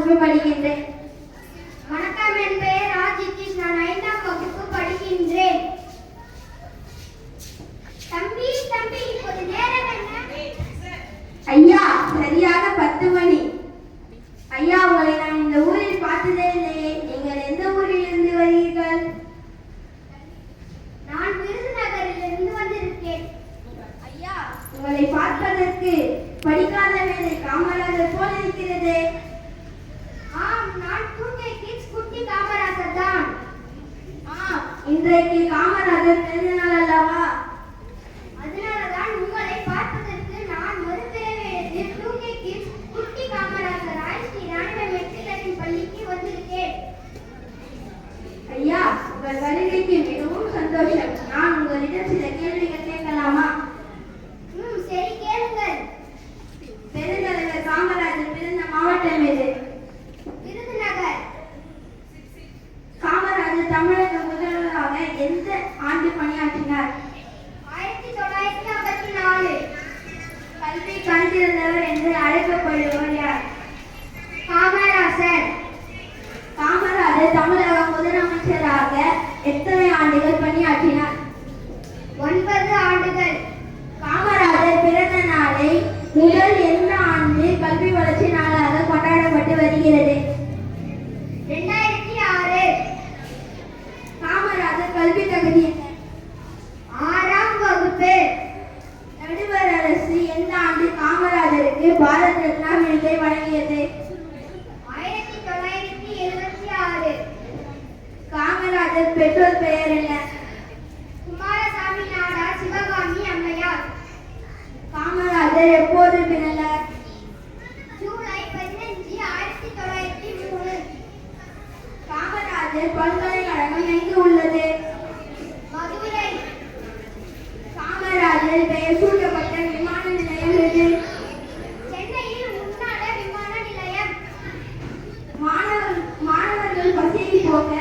வகுப்பு படிக்கின்றேன். வணக்கம், என் பெயர் ராஜிகேஷ். நான் 5ஆம் வகுப்பு படிக்கின்றேன். தம்பி இப்போது நேரம் என்ன? ஐயா, சரியாக 10 மணி. ஐயா, உங்களை நான் இந்த ஊரில் பார்த்ததே இல்லையே. நீங்கள் எந்த ஊரிலிருந்து வருகிறீர்கள்? நான் விருதுநகரிலிருந்து வந்திருக்கேன். ஐயா, உங்களை பார்ப்பதற்கு படிக்காத வேலை காமராஜர் போல் இருக்கிறது. ஆம், நான் 2K கிட்ஸ் குட்டி காமராஜர் தான். இன்றைக்கு காமராஜர் பிறந்த நாள் அல்லவா? அதனாலதான் உங்களை பார்ப்பதற்கு நான் மறுபிறவி எடுத்து 2K கிட்ஸ் குட்டி காமராஜர் ஸ்ரீ ராணுவ மெட்ரிகுலேஷன் பள்ளிக்கு வந்திருக்கேன். ஐயா, உங்கள் வருகைக்கு மிகவும் சந்தோஷம். நான் உங்களிடம் சில கேள்விகள் கேட்கலாமா? சரி, கேளுங்கள். பெருந்தலைவர் காமராஜர் பிறந்த மாவட்டம் எது? விருதுநகர். காமராஜர் தமிழக முதல்வராக எந்த ஆண்டு பணியாற்றினார்? 1954. கல்வி கண் திறந்தவர் என்று அழைக்கப்படுவர் யார்? காமராஜர். காமராஜர் தமிழக முதலமைச்சராக எத்தனை ஆண்டுகள் பணியாற்றினார்? 9 ஆண்டுகள். காமராஜர் பிறந்த நாளை முதல் எந்த ஆண்டு கல்வி வளர்ச்சி நாளாக கொண்டாடப்பட்டு வருகிறது? 2006. காமராஜர் கல்வி தகுதி என்ன? 6ஆம் வகுப்பு. நடுவர் அரசு எந்த ஆண்டு காமராஜருக்கு பாரத் ரத்னா விருதை வழங்கியது? 1976. காமராஜர் பெற்றோர் பெயர் என்ன? குமாரசாமி நாடார், சிவகாமி அம்மையார். காமராஜர் எப்போது பிறந்தார்? ஜூலை 15, 1903. காமராஜர் பல்கலைக்கழகம் எங்கு உள்ளது? மதுரை. காமராஜர் பெயர் சூட்டப்பட்ட விமான நிலையம் எது? சென்னையில் உள்நாட விமான நிலையம். மாணவர்கள் பசியை போக்க